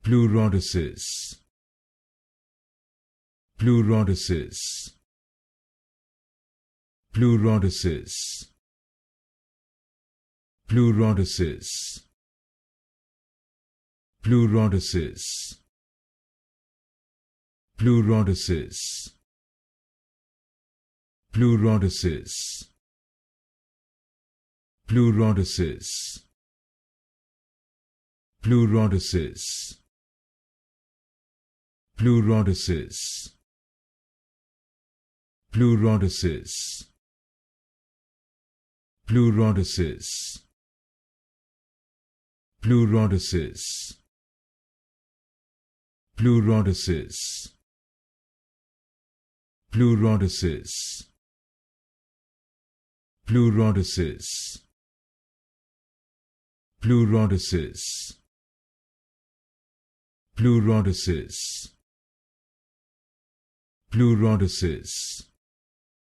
Pleurodesis. Pleurodesis. Pleurodesis. Pleurodesis. Pleurodesis. Pleurodesis. Pleurodesis. Pleurodesis. Pleurodesis. Pleurodesis. Pleurodesis. Pleurodesis. Pleurodesis. Pleurodesis. Pleurodesis. Pleurodesis. Pleurodesis. Pleurodesis. Pleurodesis.